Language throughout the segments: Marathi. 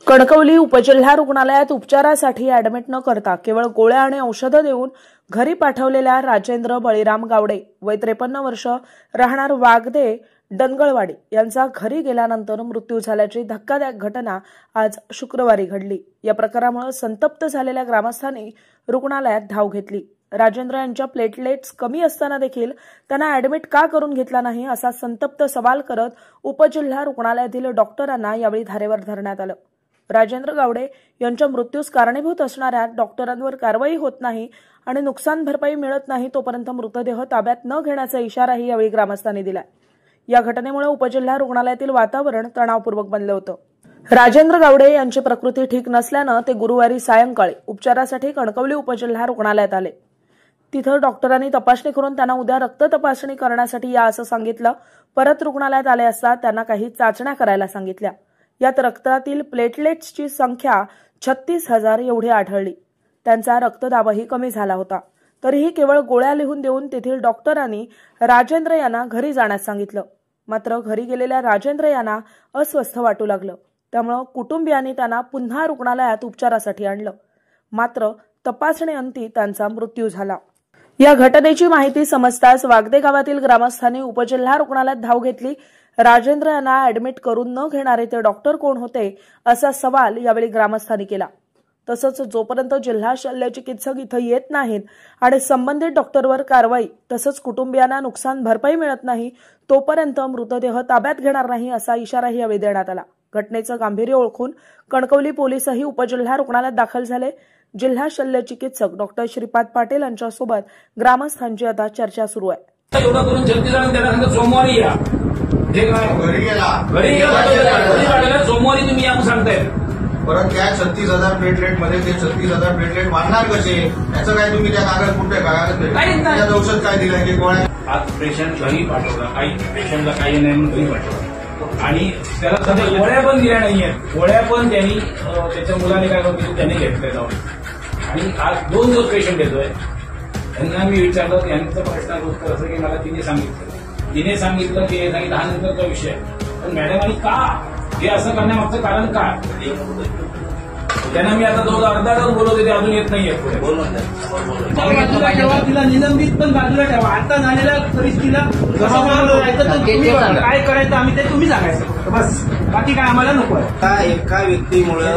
कणकवली उपजिल्हा रुग्णालयात उपचारासाठी ऍडमिट न करता केवळ गोळ्या आणि औषधं देऊन घरी पाठवलेल्या राजेंद्र बळीराम गावडे वय 53 वर्ष राहणार वागदे डनगळवाडी यांचा घरी गेल्यानंतर मृत्यू झाल्याची धक्कादायक घटना आज शुक्रवारी घडली। या प्रकारामुळे संतप्त झालेल्या ग्रामस्थांनी रुग्णालयात धाव घेतली। राजेंद्र यांच्या प्लेटलेट्स कमी असताना देखील त्यांना ऍडमिट का करून घेतला नाही असा संतप्त सवाल करत उपजिल्हा रुग्णालयातील डॉक्टरांना यावेळी धारेवर धरण्यात आलं। राजेंद्र गावडे यांच्या मृत्यूस कारणीभूत असणाऱ्या डॉक्टरांवर कारवाई होत नाही आणि नुकसान भरपाई मिळत नाही तोपर्यंत मृतदेह ताब्यात न घेण्याचा इशाराही यावेळी ग्रामस्थांनी दिला। या घटनेमुळे उपजिल्हा रुग्णालयातील वातावरण तणावपूर्वक बनले होते। राजेंद्र गावडे यांची प्रकृती ठीक नसल्याने ते गुरुवारी सायंकाळी उपचारासाठी कणकवली उपजिल्हा रुग्णालयात आले। तिथं डॉक्टरांनी तपासणी करून त्यांना उद्या रक्त तपासणी करण्यासाठी या असं सांगितलं। परत रुग्णालयात आले असता त्यांना काही चाचण्या करायला सांगितल्या। यात रक्तातील प्लेटलेट्सची संख्या 36,000 एवढी आढळली। त्यांचा रक्तदाबही कमी झाला होता। तरीही केवळ गोळ्या लिहून देऊन तेथील डॉक्टरांनी राजेंद्र यांना घरी जाण्यास सांगितलं। मात्र घरी गेलेल्या राजेंद्र यांना अस्वस्थ वाटू लागलं। त्यामुळे कुटुंबियांनी त्यांना पुन्हा रुग्णालयात उपचारासाठी आणलं। मात्र तपासणीअंती त्यांचा मृत्यू झाला। या घटनेची माहिती समजताच वागदे गावातील ग्रामस्थांनी उपजिल्हा रुग्णालयात धाव घेतली। राजेंद्र यांना ऍडमिट करून न घेणारे ते डॉक्टर कोण होते असा सवाल यावेळी ग्रामस्थांनी केला। तसंच जोपर्यंत जिल्हा शल्य चिकित्सक इथं येत नाहीत आणि संबंधित डॉक्टरवर कारवाई तसंच कुटुंबियांना नुकसान भरपाई मिळत नाही तोपर्यंत मृतदेह ताब्यात घेणार नाही असा इशाराही यावेळी देण्यात आला। घटनेचं गांभीर्य ओळखून कणकवली पोलीसही उपजिल्हा रुग्णालयात दाखल झाले। जिल्हा शल्य चिकित्सक डॉक्टर श्रीपाद पाटील यांच्यासोबत ग्रामस्थांची आता चर्चा सुरू आहे। सोमवारी या सोमवारी तुम्ही या सांगताय परत त्या 36,000 प्लेटलेट मध्ये ते 36,000 प्लेटलेट वाढणार कसे याचं काय तुम्ही त्या कागद कुठे कागद औषध काय दिलं की गोळ्या आज पेशंट घरी पाठवला काही पेशंटला काही नाही म्हणून घरी पाठवला आणि त्याला सध्या गोळ्या पण दिल्या नाहीये। गोळ्या पण त्यांनी त्याच्या मुलाने काय केलं त्याने घेतल्या जाऊन आणि आज 2 दिवस पेशंट येतोय। त्यांना मी विचारलं यांचं प्रश्नाचं उत्तर असं की मला तिने सांगितलं की हे सांगितलं हा नंतरचा विषय पण मॅडम का हे असं करण्यामागचं कारण काय त्यांना मी आता जवळ अर्धा तास बोलवते ते अजून येत नाहीये पुढे तिला निलंबित पण बाजूला ठेवा। आता झालेल्या परिस्थितीला काय करायचं आम्ही ते तुम्ही सांगायचं बस बाकी काय आम्हाला नको आहे। एका व्यक्तीमुळे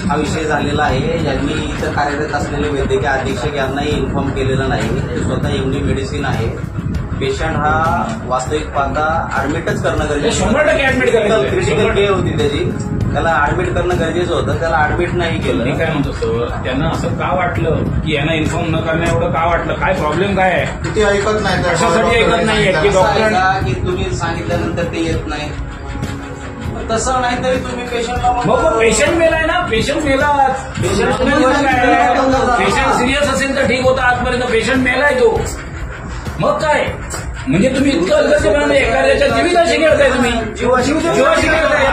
हा विषय झालेला आहे। ज्यांनी इथं कार्यरत असलेले वैद्यकीय अधीक्षक यांनाही इन्फॉर्म केलेलं नाही। स्वतः एमडी मेडिसिन आहे। पेशंट हा वास्तविक पाहता ऍडमिटच करणं गरजेचं 100% ऍडमिट करायचं क्रिटिकल केअर होती त्याची त्याला ऍडमिट करणं गरजेचं होतं त्याला ऍडमिट नाही केलं। मी काय म्हणतो सर त्यांना असं का वाटलं की यांना इन्फॉर्म न करणं एवढं का वाटलं काय प्रॉब्लेम काय आहे किती ऐकत नाही कशासाठी ऐकत नाही की डॉक्टर की तुम्ही सांगितल्यानंतर ते येत नाही तसं नाही तरी तुम्ही पेशंटला पेशंट मेलाय ना पेशंट मेला पेशंट सिरियस असेल तर ठीक होता आजपर्यंत पेशंट मेलाय तो मग काय म्हणजे तुम्ही इतकं अलगदपणाने एखाद्याच्या जीविताशी खेळताय तुम्ही जीवाशी खेळताय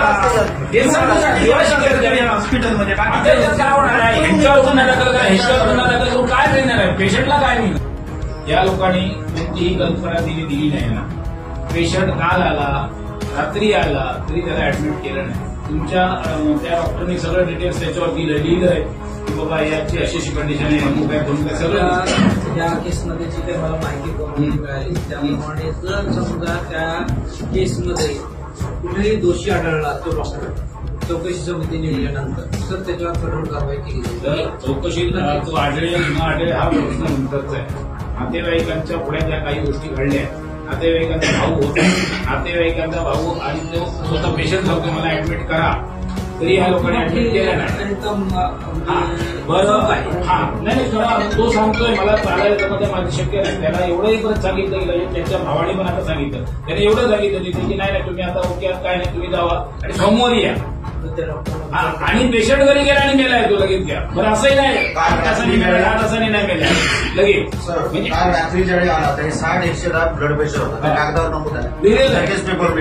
हॉस्पिटलमध्ये काय होणार आहे ह्यांच्यावर गुन्हा दाखल करा ह्यांच्यावर गुन्हा दाखल करून काय मिळणार आहे पेशंटला काय मिळणार। या लोकांनी कोणतीही कल्पना दिली नाही ना। पेशंट काल आला रात्री आला तरी त्याला ऍडमिट केलं नाही। तुमच्या त्या डॉक्टरनी सगळं डिटेल्स त्याच्यावर लिहिलंय की बाबा याची अशी कंडिशन आहे अमुक आहे करून सगळं त्या केसमध्ये जी काही मला माहिती मिळाली त्याप्रमाणे जर समजा त्या केसमध्ये कुठेही दोषी आढळला तो डॉक्टर चौकशी समिती नेमल्यानंतर तर त्याच्यावर कठोर कारवाई केली तर चौकशी तो आढळेल न आढळेल हा प्रश्न नंतरचा आहे। नातेवाईकांच्या पुढे ज्या काही गोष्टी घडल्या नातेवाईकांचा भाऊ होता नातेवाईकांचा भाऊ आणि तो स्वतः पेशंट सांगतो मला ऍडमिट करा तरी ह्या लोकांनी ऍडमिट केलं नाही। बरं हा नाही तो सांगतोय मला चालायला जमत माझी शक्य नाही त्याला एवढंही परत सांगितलं गेलं त्यांच्या भावाने पण आता सांगितलं त्याने एवढं सांगितलं तिथे की नाही तुम्ही आता ओके काय नाही तुम्ही जावा आणि सोमवारी या आणि पेशंट घरी गेला आणि मेलाय तो लगेच घ्या बरं असंही नाही 8 तासांनी मेला 8 तासांनी नाही मेला लगेच म्हणजे रात्री ज्यावेळी आला त्याने 60-110 ब्लड प्रेशर होता कागदावर नको त्याला पेपर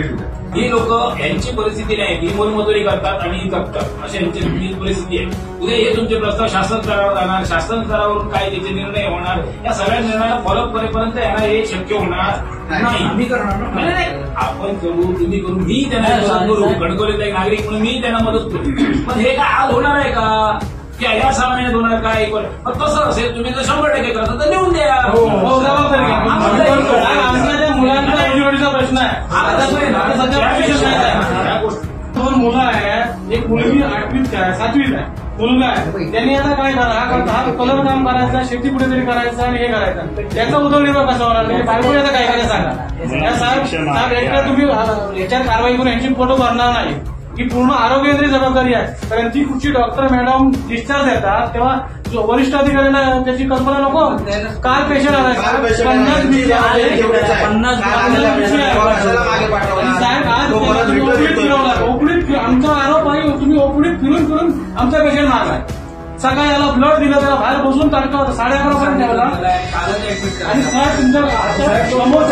ही लोक यांची परिस्थिती नाही, ही मोलमजुरी करतात आणि जगतात अशी यांची परिस्थिती आहे. उद्या हे तुमचे प्रस्ताव शासन स्तरावर जाणार, शासन स्तरावरून काय त्याचे निर्णय होणार, या सगळ्या निर्णयाला फॉलो करेपर्यंत यांना हे शक्य होणार नाही. आम्ही करणार नाही, आपण करू, तुम्ही करू, मी त्यांना मदत करू, गडकरीचा एक नागरिक म्हणून मी त्यांना मदत करू. पण हे काय आज होणार आहे का? की या 6 महिन्यात होणार काय? पण तसं असेल तुम्ही जर 100% करता तर लिहून द्या. आमच्या मुलांचा एज्युकेशनचा प्रश्न आहे. 2 मुलं आहे, एक मुलगी 8वीत आहे, 7वीत आहे, मुलगा आहे. त्यांनी आता काय करा, हा कलर काम करायचा, शेती कुठेतरी करायचं आणि हे करायचं, त्याचा उदरनिर्वाह कसा होणार? म्हणजे बायको याचा काय करायचं सांगा. साहेब एकदा तुम्ही याच्यात कारवाई करून यांची फोटो भरणार नाही, ही पूर्ण आरोग्य केंद्रीय जबाबदारी आहे. कारण ती कुठची डॉक्टर मॅडम डिस्चार्ज देतात तेव्हा जो वरिष्ठ अधिकाऱ्यांना त्याची कल्पना नको. काल पेशंट आला 50 साहेब आज ओपडीत फिरवला. ओपडीत आमचा आरोप आहे, तुम्ही ओपडीत फिरून फिरून आमचा पेशंट मारलाय. सकाळी याला ब्लड दिलं, त्याला बाहेर बसून तडका होता, 11:30 पर्यंत ठेवला आणि साहेब तुमच्या समोर